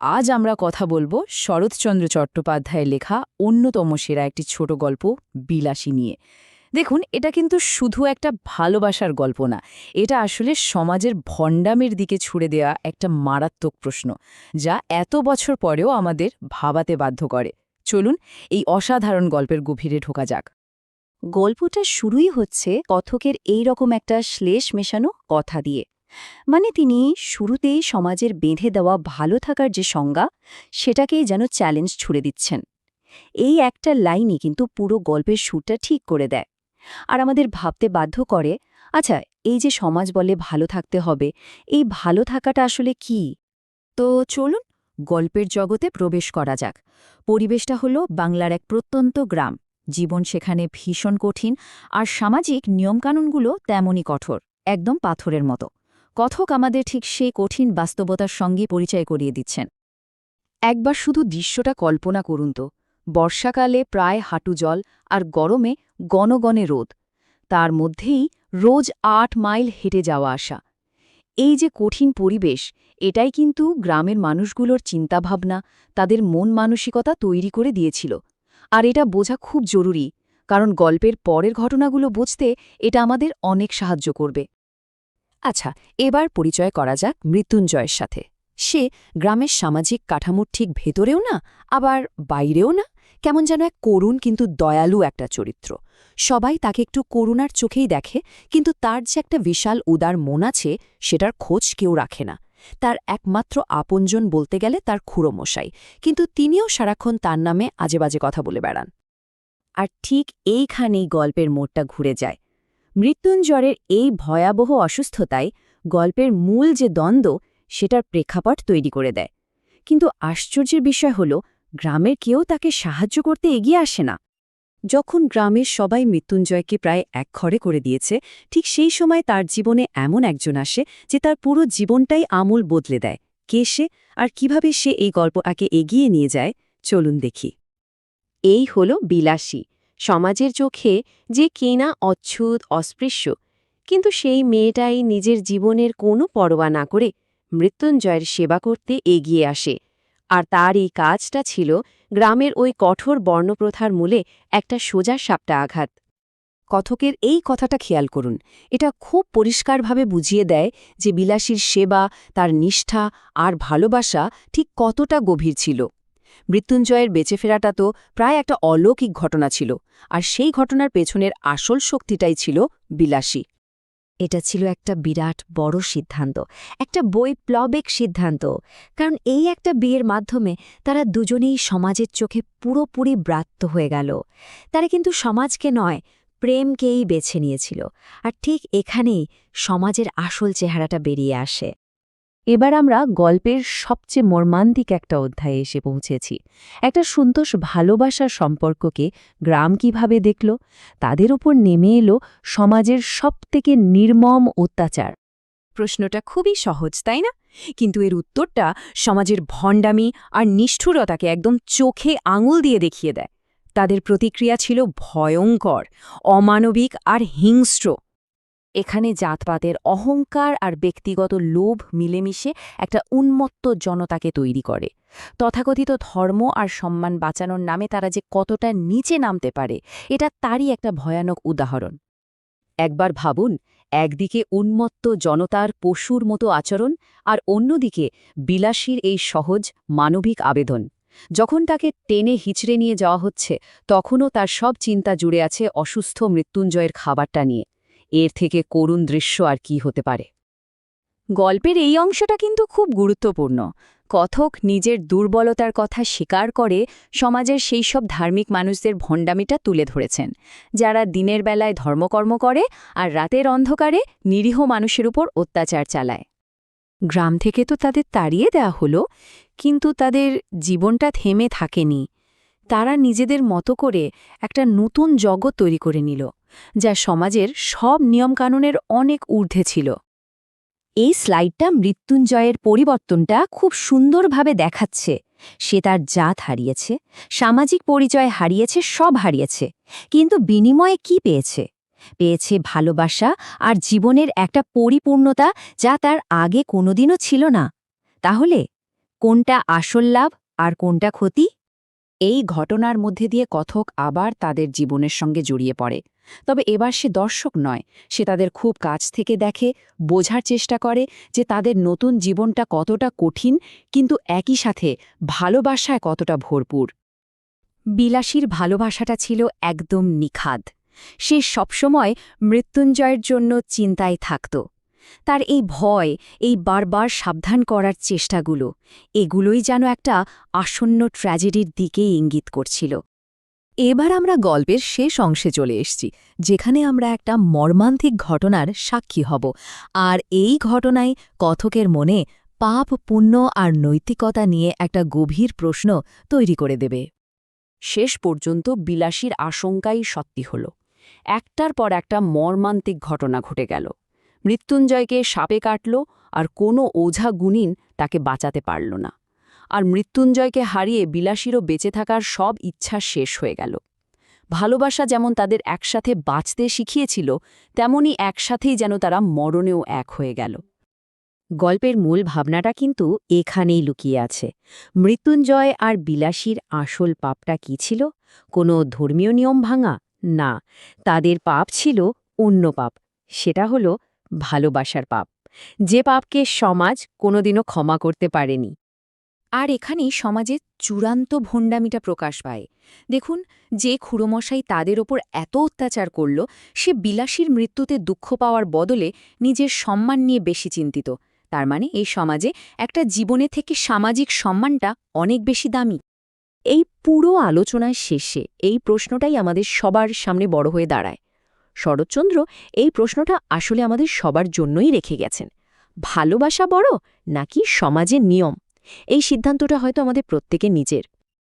আজ আমরা কথা বলবো শরৎচন্দ্র চট্টোপাধ্যায়ের লেখা অন্যতম সেরা একটি ছোট গল্প বিলাসী নিয়ে। দেখুন, এটা কিন্তু শুধু একটা ভালোবাসার গল্প না, এটা আসলে সমাজের ভণ্ডামের দিকে ছুড়ে দেওয়া একটা মারাত্মক প্রশ্ন, যা এত বছর পরেও আমাদের ভাবাতে বাধ্য করে। চলুন এই অসাধারণ গল্পের গভীরে ঢোকা যাক। গল্পটা শুরুই হচ্ছে কথকের এই রকম একটা শ্লেষ মেশানো কথা দিয়ে। মানে তিনি শুরুতেই সমাজের বেঁধে দেওয়া ভালো থাকার যে সংজ্ঞা, সেটাকেই যেন চ্যালেঞ্জ ছুড়ে দিচ্ছেন। এই একটা লাইনই কিন্তু পুরো গল্পের সুরটা ঠিক করে দেয়, আর আমাদের ভাবতে বাধ্য করে, আচ্ছা, এই যে সমাজ বলে ভালো থাকতে হবে, এই ভালো থাকাটা আসলে কি? তো চলুন গল্পের জগতে প্রবেশ করা যাক। পরিবেশটা হলো বাংলার এক প্রত্যন্ত গ্রাম। জীবন সেখানে ভীষণ কঠিন, আর সামাজিক নিয়মকানুনগুলো তেমনই কঠোর, একদম পাথরের মতো। কথক আমাদের ঠিক সেই কঠিন বাস্তবতার সঙ্গে পরিচয় করিয়ে দিচ্ছেন। একবার শুধু দৃশ্যটা কল্পনা করুন তো, বর্ষাকালে প্রায় হাঁটু জল, আর গরমে গণগণে রোদ। তার মধ্যেই রোজ ৮ মাইল হেঁটে যাওয়া আসা। এই যে কঠিন পরিবেশ, এটাই কিন্তু গ্রামের মানুষগুলোর চিন্তাভাবনা, তাদের মন মানসিকতা তৈরি করে দিয়েছিল। আর এটা বোঝা খুব জরুরি, কারণ গল্পের পরের ঘটনাগুলো বুঝতে এটা আমাদের অনেক সাহায্য করবে। আচ্ছা, এবার পরিচয় করা যাক মৃত্যুঞ্জয়ের সাথে। সে গ্রামের সামাজিক কাঠামোর ঠিক ভেতরেও না, আবার বাইরেও না, কেমন যেন এক করুণ কিন্তু দয়ালু একটা চরিত্র। সবাই তাকে একটু করুণার চোখেই দেখে, কিন্তু তার যে একটা বিশাল উদার মন আছে, সেটার খোঁজ কেউ রাখে না। তার একমাত্র আপনজন বলতে গেলে তার খুড়োমশাই, কিন্তু তিনিও সারাক্ষণ তার নামে আজেবাজে কথা বলে বেড়ান। আর ঠিক এইখানেই গল্পের মোড়টা ঘুরে যায়। মৃত্যুঞ্জয়ের এই ভয়াবহ অসুস্থতায় গল্পের মূল যে দ্বন্দ্ব, সেটার প্রেক্ষাপট তৈরি করে দেয়। কিন্তু আশ্চর্যের বিষয় হল, গ্রামের কেউ তাকে সাহায্য করতে এগিয়ে আসে না। যখন গ্রামের সবাই মৃত্যুঞ্জয়কে প্রায় একঘরে করে দিয়েছে, ঠিক সেই সময় তার জীবনে এমন একজন আসে যে তার পুরো জীবনটাই আমূল বদলে দেয়। কে সে, আর কিভাবে সে এই গল্পটাকে এগিয়ে নিয়ে যায়, চলুন দেখি। এই হল বিলাসী, সমাজের চোখে যে কেনা অচ্ছুত অস্পৃশ্য, কিন্তু সেই মেয়েটাই নিজের জীবনের কোনো পরোয়া না করে মৃত্যুঞ্জয়ের সেবা করতে এগিয়ে আসে। আর তার এই কাজটা ছিল গ্রামের ওই কঠোর বর্ণপ্রথার মূলে একটা সোজা সাপটা আঘাত। কথকের এই কথাটা খেয়াল করুন, এটা খুব পরিষ্কারভাবে বুঝিয়ে দেয় যে বিলাসীর সেবা, তার নিষ্ঠা আর ভালোবাসা ঠিক কতটা গভীর ছিল। মৃত্যুঞ্জয়ের বেঁচে ফেরাটা তো প্রায় একটা অলৌকিক ঘটনা ছিল, আর সেই ঘটনার পেছনের আসল শক্তিটাই ছিল বিলাসী। এটা ছিল একটা বিরাট বড় সিদ্ধান্ত, একটা বৈপ্লবিক সিদ্ধান্ত। কারণ এই একটা বিয়ের মাধ্যমে তারা দুজনেই সমাজের চোখে পুরোপুরি ব্রাত্য হয়ে গেল। তারা কিন্তু সমাজকে নয়, প্রেমকেই বেছে নিয়েছিল। আর ঠিক এখানেই সমাজের আসল চেহারাটা বেরিয়ে আসে। এবার আমরা গল্পের সবচেয়ে মর্মান্তিক একটা অধ্যায়ে এসে পৌঁছেছি। একটা সন্তোষ ভালোবাসার সম্পর্ককে গ্রাম কিভাবে দেখল, তাদের উপর নেমে এলো সমাজের সবথেকে নির্মম অত্যাচার। প্রশ্নটা খুবই সহজ, তাই না? কিন্তু এর উত্তরটা সমাজের ভণ্ডামি আর নিষ্ঠুরতাকে একদম চোখে আঙুল দিয়ে দেখিয়ে দেয়। তাদের প্রতিক্রিয়া ছিল ভয়ঙ্কর, অমানবিক আর হিংস্র। এখানে জাতপাতের অহংকার আর ব্যক্তিগত লোভ মিলেমিশে একটা উন্মত্ত জনতাকে তৈরি করে। তথাকথিত ধর্ম আর সম্মান বাঁচানোর নামে তারা যে কতটা নিচে নামতে পারে, এটা তারই একটা ভয়ানক উদাহরণ। একবার ভাবুন, একদিকে উন্মত্ত জনতার পশুর মতো আচরণ, আর অন্যদিকে বিলাসীর এই সহজ মানবিক আবেদন। যখন তাকে টেনে হিচড়ে নিয়ে যাওয়া হচ্ছে, তখনও তার সব চিন্তা জুড়ে আছে অসুস্থ মৃত্যুঞ্জয়ের খাবারটা নিয়ে। এর থেকে করুণ দৃশ্য আর কি হতে পারে? গল্পের এই অংশটা কিন্তু খুব গুরুত্বপূর্ণ। কথক নিজের দুর্বলতার কথা স্বীকার করে সমাজের সেই সব ধার্মিক মানুষদের ভণ্ডামিটা তুলে ধরেছেন, যারা দিনের বেলায় ধর্মকর্ম করে আর রাতের অন্ধকারে নিরীহ মানুষের উপর অত্যাচার চালায়। গ্রাম থেকে তো তাদের তাড়িয়ে দেওয়া হলো, কিন্তু তাদের জীবনটা থেমে থাকেনি। তারা নিজেদের মতো করে একটা নতুন জগৎ তৈরি করে নিল, যা সমাজের সব নিয়মকানুনের অনেক ঊর্ধ্বে ছিল। এই স্লাইডটা মৃত্যুঞ্জয়ের পরিবর্তনটা খুব সুন্দরভাবে দেখাচ্ছে। সে তার জাত হারিয়েছে, সামাজিক পরিচয় হারিয়েছে, সব হারিয়েছে, কিন্তু বিনিময়ে কি পেয়েছে? পেয়েছে ভালোবাসা আর জীবনের একটা পরিপূর্ণতা, যা তার আগে কোনোদিনও ছিল না। তাহলে কোনটা আসল লাভ আর কোনটা ক্ষতি? এই ঘটনার মধ্যে দিয়ে কথক আবার তাদের জীবনের সঙ্গে জড়িয়ে পড়ে। তবে এবার সে দর্শক নয়, সে তাদের খুব কাছ থেকে দেখে, বোঝার চেষ্টা করে যে তাদের নতুন জীবনটা কতটা কঠিন, কিন্তু একই সাথে ভালোবাসায় কতটা ভরপুর। বিলাসীর ভালোবাসাটা ছিল একদম নিখাদ। সে সবসময় মৃত্যুঞ্জয়ের জন্য চিন্তায় থাকত। তার এই ভয়, এই বারবার সাবধান করার চেষ্টাগুলো, এগুলোই যেন একটা আসন্ন ট্র্যাজেডির দিকেই ইঙ্গিত করছিল। এবার আমরা গল্পের শেষ অংশে চলে এসেছি, যেখানে আমরা একটা মর্মান্তিক ঘটনার সাক্ষী হব। আর এই ঘটনায় কথকের মনে পাপ, পুণ্য আর নৈতিকতা নিয়ে একটা গভীর প্রশ্ন তৈরি করে দেবে। শেষ পর্যন্ত বিলাসীর আশঙ্কাই সত্যি হল। একটার পর একটা মর্মান্তিক ঘটনা ঘটে গেল। মৃত্যুঞ্জয়কে সাপে কাটল, আর কোনো ওঝা গুণিন তাকে বাঁচাতে পারল না। আর মৃত্যুঞ্জয়কে হারিয়ে বিলাসীরও বেঁচে থাকার সব ইচ্ছা শেষ হয়ে গেল। ভালোবাসা যেমন তাদের একসাথে বাঁচতে শিখিয়েছিল, তেমনি একসাথেই যেন তারা মরণেও এক হয়ে গেল। গল্পের মূল ভাবনাটা কিন্তু এখানেই লুকিয়ে আছে। মৃত্যুঞ্জয় আর বিলাসীর আসল পাপটা কি ছিল? কোনো ধর্মীয় নিয়ম ভাঙা? না, তাদের পাপ ছিল অন্য পাপ। সেটা হলো ভালোবাসার পাপ, যে পাপকে সমাজ কোনোদিনও ক্ষমা করতে পারেনি। আর এখানেই সমাজের চূড়ান্ত ভণ্ডামিটা প্রকাশ পায়। দেখুন, যে খুড়োমশাই তাদের ওপর এত অত্যাচার করল, সে বিলাসীর মৃত্যুতে দুঃখ পাওয়ার বদলে নিজের সম্মান নিয়ে বেশি চিন্তিত। তার মানে এই সমাজে একটা জীবনে থেকে সামাজিক সম্মানটা অনেক বেশি দামি। এই পুরো আলোচনার শেষে এই প্রশ্নটাই আমাদের সবার সামনে বড় হয়ে দাঁড়ায়। শরৎচন্দ্র এই প্রশ্নটা আসলে আমাদের সবার জন্যই রেখে গেছেন। ভালোবাসা বড় নাকি সমাজের নিয়ম? এই সিদ্ধান্তটা হয়তো আমাদের প্রত্যেকের নিজের।